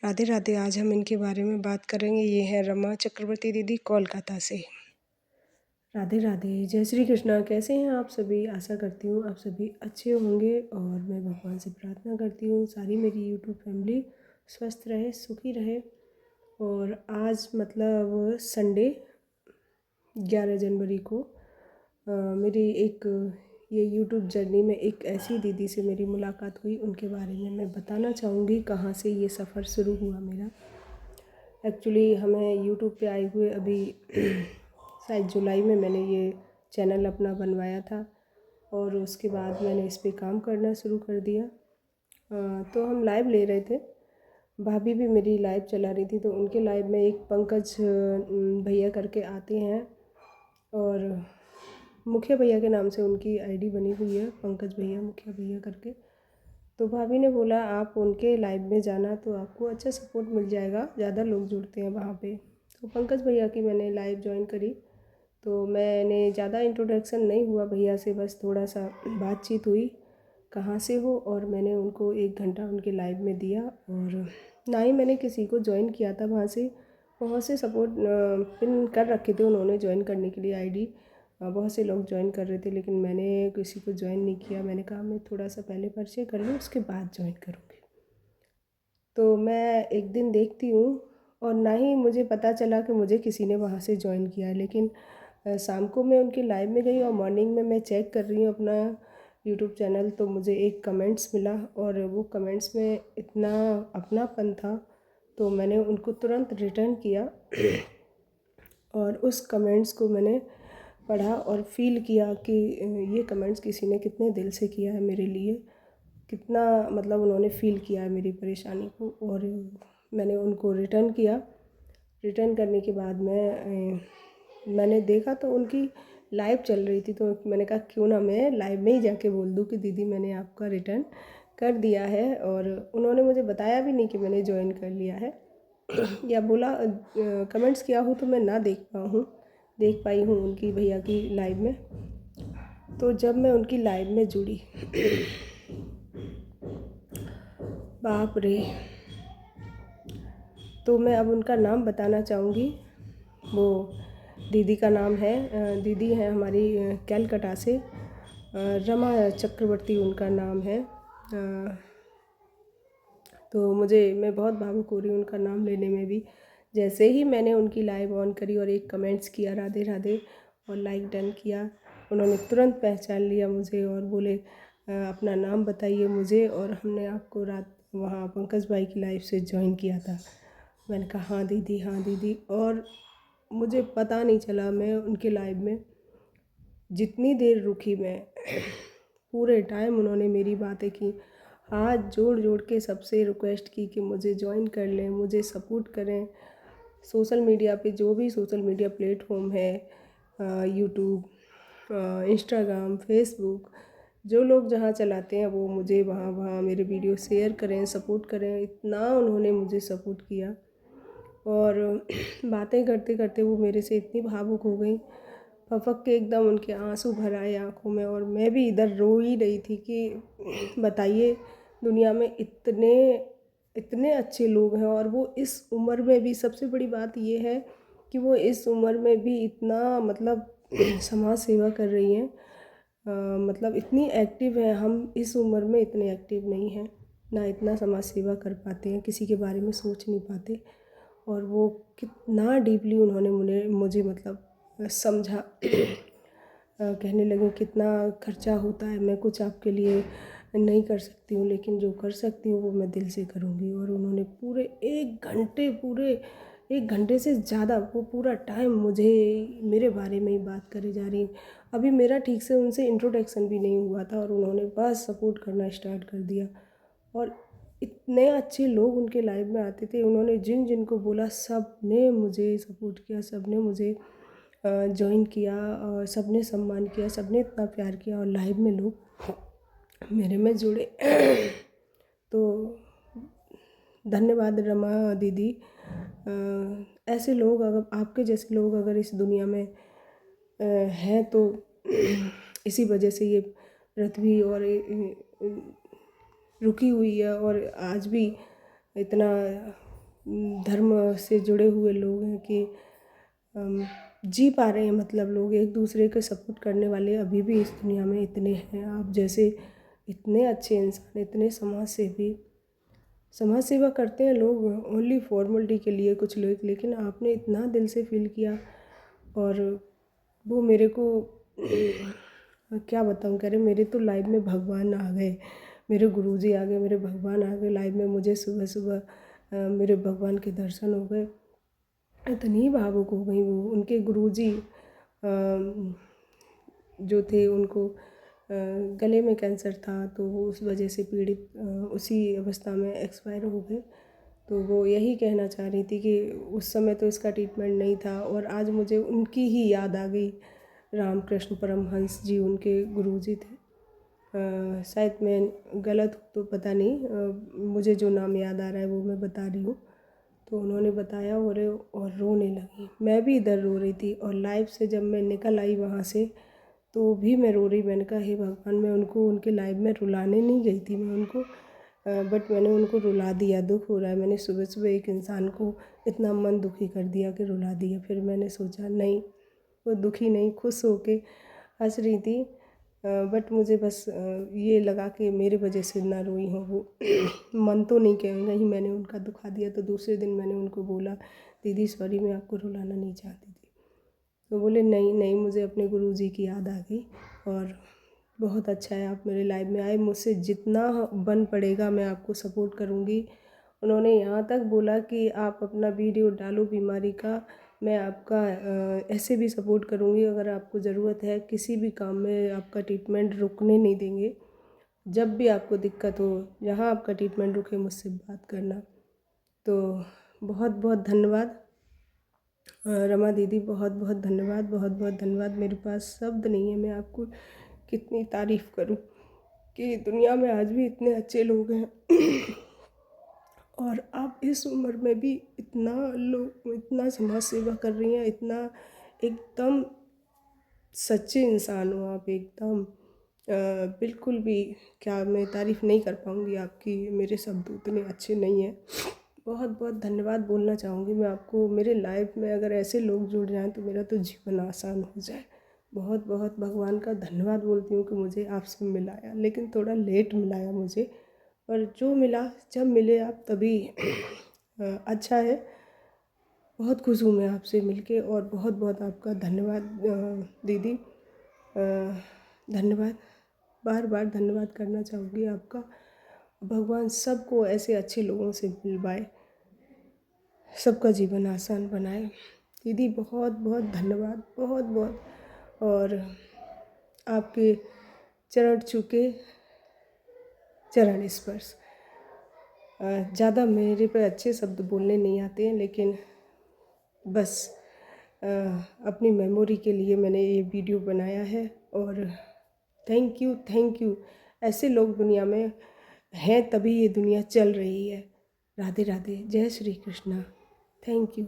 राधे राधे। आज हम इनके बारे में बात करेंगे। ये है रमा चक्रवर्ती दीदी, कोलकाता से। राधे राधे, जय श्री कृष्णा। कैसे हैं आप सभी? आशा करती हूँ आप सभी अच्छे होंगे और मैं भगवान से प्रार्थना करती हूँ सारी मेरी यूट्यूब फैमिली स्वस्थ रहे, सुखी रहे। और आज मतलब संडे 11 जनवरी को मेरी एक ये यूट्यूब जर्नी में एक ऐसी दीदी से मेरी मुलाकात हुई। उनके बारे में मैं बताना चाहूँगी कहाँ से ये सफ़र शुरू हुआ मेरा। एक्चुअली हमें यूट्यूब पे आए हुए अभी शायद जुलाई में मैंने ये चैनल अपना बनवाया था और उसके बाद मैंने इस पे काम करना शुरू कर दिया। तो हम लाइव ले रहे थे, भाभी भी मेरी लाइव चला रही थी। तो उनके लाइव में एक पंकज भैया करके आते हैं और मुखिया भैया के नाम से उनकी आईडी बनी हुई है, पंकज भैया मुखिया भैया करके। तो भाभी ने बोला आप उनके लाइव में जाना तो आपको अच्छा सपोर्ट मिल जाएगा, ज़्यादा लोग जुड़ते हैं वहाँ पे। तो पंकज भैया की मैंने लाइव ज्वाइन करी। तो मैंने ज़्यादा इंट्रोडक्शन नहीं हुआ भैया से, बस थोड़ा सा बातचीत हुई, कहाँ से हो, और मैंने उनको 1 घंटा उनके लाइव में दिया। और ना ही मैंने किसी को ज्वाइन किया था वहाँ से सपोर्ट पिन कर रखे थे उन्होंने ज्वाइन करने के लिए आईडी। बहुत से लोग ज्वाइन कर रहे थे लेकिन मैंने किसी को ज्वाइन नहीं किया। मैंने कहा मैं थोड़ा सा पहले परिचय कर लूँ, उसके बाद ज्वाइन करूँगी। तो मैं एक दिन देखती हूँ और ना ही मुझे पता चला कि मुझे किसी ने वहाँ से ज्वाइन किया है। लेकिन शाम को मैं उनकी लाइव में गई और मॉर्निंग में मैं चेक कर रही हूँ अपना यूट्यूब चैनल। तो मुझे एक कमेंट्स मिला और वो कमेंट्स में इतना अपनापन था तो मैंने उनको तुरंत रिटर्न किया और उस कमेंट्स को मैंने पढ़ा और फील किया कि ये कमेंट्स किसी ने कितने दिल से किया है मेरे लिए, कितना मतलब उन्होंने फ़ील किया है मेरी परेशानी को। और मैंने उनको रिटर्न किया। रिटर्न करने के बाद मैंने देखा तो उनकी लाइव चल रही थी। तो मैंने कहा क्यों ना मैं लाइव में ही जाके बोल दूँ कि दीदी मैंने आपका रिटर्न कर दिया है। और उन्होंने मुझे बताया भी नहीं कि मैंने ज्वाइन कर लिया है या बोला कमेंट्स किया हो तो मैं ना देख पाई हूँ उनकी भैया की लाइव में। तो जब मैं उनकी लाइव में जुड़ी बाप रे, तो मैं अब उनका नाम बताना चाहूँगी। वो दीदी का नाम है, दीदी है हमारी कैलकटा से, रमा चक्रवर्ती उनका नाम है। तो मैं बहुत भावुक हो रही हूँ उनका नाम लेने में भी। जैसे ही मैंने उनकी लाइव ऑन करी और एक कमेंट्स किया राधे राधे और लाइक डन किया, उन्होंने तुरंत पहचान लिया मुझे और बोले अपना नाम बताइए मुझे, और हमने आपको रात वहाँ पंकज भाई की लाइव से ज्वाइन किया था। मैंने कहा हाँ दीदी, हाँ दीदी। और मुझे पता नहीं चला, मैं उनके लाइव में जितनी देर रुकी मैं पूरे टाइम उन्होंने मेरी बातें की, हाथ जोड़ जोड़ के सबसे रिक्वेस्ट की कि मुझे ज्वाइन कर लें, मुझे सपोर्ट करें। सोशल मीडिया पे जो भी सोशल मीडिया प्लेटफॉर्म है, यूट्यूब, इंस्टाग्राम, फेसबुक, जो लोग जहाँ चलाते हैं वो मुझे वहाँ वहाँ मेरे वीडियो शेयर करें, सपोर्ट करें। इतना उन्होंने मुझे सपोर्ट किया और बातें करते करते वो मेरे से इतनी भावुक हो गई, फपक के एकदम उनके आंसू भर आए आँखों में। और मैं भी इधर रो ही रही थी कि बताइए दुनिया में इतने इतने अच्छे लोग हैं और वो इस उम्र में भी, सबसे बड़ी बात ये है कि वो इस उम्र में भी इतना मतलब समाज सेवा कर रही हैं। मतलब इतनी एक्टिव है। हम इस उम्र में इतने एक्टिव नहीं हैं, ना इतना समाज सेवा कर पाते हैं, किसी के बारे में सोच नहीं पाते। और वो कितना डीपली उन्होंने मुझे मतलब समझा। कहने लगे कितना खर्चा होता है, मैं कुछ आपके लिए नहीं कर सकती हूँ लेकिन जो कर सकती हूँ वो मैं दिल से करूँगी। और उन्होंने पूरे 1 घंटे से ज़्यादा वो पूरा टाइम मुझे मेरे बारे में ही बात करे जा रही। अभी मेरा ठीक से उनसे इंट्रोडक्शन भी नहीं हुआ था और उन्होंने बस सपोर्ट करना स्टार्ट कर दिया। और इतने अच्छे लोग उनके लाइव में आते थे, उन्होंने जिन जिन को बोला सब ने मुझे सपोर्ट किया, सब ने मुझे जॉइन किया और सब ने सम्मान किया, सब ने इतना प्यार किया और लाइव में लोग मेरे में जुड़े। तो धन्यवाद रमा दीदी। ऐसे लोग, अगर आपके जैसे लोग अगर इस दुनिया में हैं तो इसी वजह से ये पृथ्वी और रुकी हुई है और आज भी इतना धर्म से जुड़े हुए लोग हैं कि जी पा रहे हैं, मतलब लोग एक दूसरे को सपोर्ट करने वाले अभी भी इस दुनिया में इतने हैं। आप जैसे इतने अच्छे इंसान, इतने समाज सेवा करते हैं लोग ओनली फॉर्मेलिटी के लिए कुछ लोग, लेकिन आपने इतना दिल से फील किया। और वो मेरे को क्या बताऊँ, कह रहे मेरे तो लाइफ में भगवान आ गए, मेरे गुरुजी आ गए, मेरे भगवान आ गए लाइफ में। मुझे सुबह सुबह मेरे भगवान के दर्शन हो गए। इतनी भावुक हो गई वो। उनके गुरुजी जो थे उनको गले में कैंसर था, तो वो उस वजह से पीड़ित उसी अवस्था में एक्सपायर हो गए। तो वो यही कहना चाह रही थी कि उस समय तो इसका ट्रीटमेंट नहीं था, और आज मुझे उनकी ही याद आ गई। रामकृष्ण परमहंस जी उनके गुरुजी थे। शायद मैं गलत हूँ तो पता नहीं, मुझे जो नाम याद आ रहा है वो मैं बता रही हूँ। तो उन्होंने बताया और रोने लगी। मैं भी इधर रो रही थी, और लाइफ से जब मैं निकल आई वहाँ से तो भी मैं रो रही। मैंने कहा हे भगवान, मैं उनको उनके लाइफ में रुलाने नहीं गई थी मैं उनको, बट मैंने उनको रुला दिया। दुख हो रहा है, मैंने सुबह सुबह एक इंसान को इतना मन दुखी कर दिया कि रुला दिया। फिर मैंने सोचा नहीं, वो दुखी नहीं, खुश होके हंस रही थी। बट मुझे बस ये लगा कि मेरे वजह से ना रोई हो वो। मन तो नहीं कहूँगा ही मैंने उनका दुखा दिया। तो दूसरे दिन मैंने उनको बोला, दीदी सॉरी, मैं आपको रुलाना नहीं चाहती थी। तो बोले नहीं नहीं, मुझे अपने गुरुजी की याद आ गई, और बहुत अच्छा है आप मेरे लाइफ में आए, मुझसे जितना बन पड़ेगा मैं आपको सपोर्ट करूँगी। उन्होंने यहाँ तक बोला कि आप अपना वीडियो डालो बीमारी का, मैं आपका ऐसे भी सपोर्ट करूँगी। अगर आपको ज़रूरत है किसी भी काम में, आपका ट्रीटमेंट रुकने नहीं देंगे। जब भी आपको दिक्कत हो, जहाँ आपका ट्रीटमेंट रुके, मुझसे बात करना। तो बहुत बहुत धन्यवाद रमा दीदी, बहुत बहुत धन्यवाद, बहुत बहुत धन्यवाद। मेरे पास शब्द नहीं है, मैं आपको कितनी तारीफ़ करूं कि दुनिया में आज भी इतने अच्छे लोग हैं। और आप इस उम्र में भी इतना समाज सेवा कर रही हैं, इतना एकदम सच्चे इंसान हो आप, एकदम बिल्कुल भी, क्या मैं तारीफ़ नहीं कर पाऊँगी आपकी, मेरे शब्द उतने अच्छे नहीं हैं। बहुत बहुत धन्यवाद बोलना चाहूँगी मैं आपको। मेरे लाइफ में अगर ऐसे लोग जुड़ जाएं तो मेरा तो जीवन आसान हो जाए। बहुत बहुत भगवान का धन्यवाद बोलती हूँ कि मुझे आपसे मिलाया, लेकिन थोड़ा लेट मिलाया मुझे, और जो मिला, जब मिले आप तभी अच्छा है। बहुत खुश हूँ मैं आपसे मिलके, और बहुत बहुत आपका धन्यवाद दीदी। धन्यवाद, बार बार धन्यवाद करना चाहूँगी आपका। भगवान सबको ऐसे अच्छे लोगों से मिलवाए, सबका जीवन आसान बनाए। दीदी बहुत बहुत धन्यवाद, बहुत बहुत। और आपके चरण छूके चरण स्पर्श। ज़्यादा मेरे पे अच्छे शब्द बोलने नहीं आते हैं, लेकिन बस अपनी मेमोरी के लिए मैंने ये वीडियो बनाया है। और थैंक यू, थैंक यू। ऐसे लोग दुनिया में हैं तभी ये दुनिया चल रही है। राधे राधे, जय श्री कृष्णा। Thank you.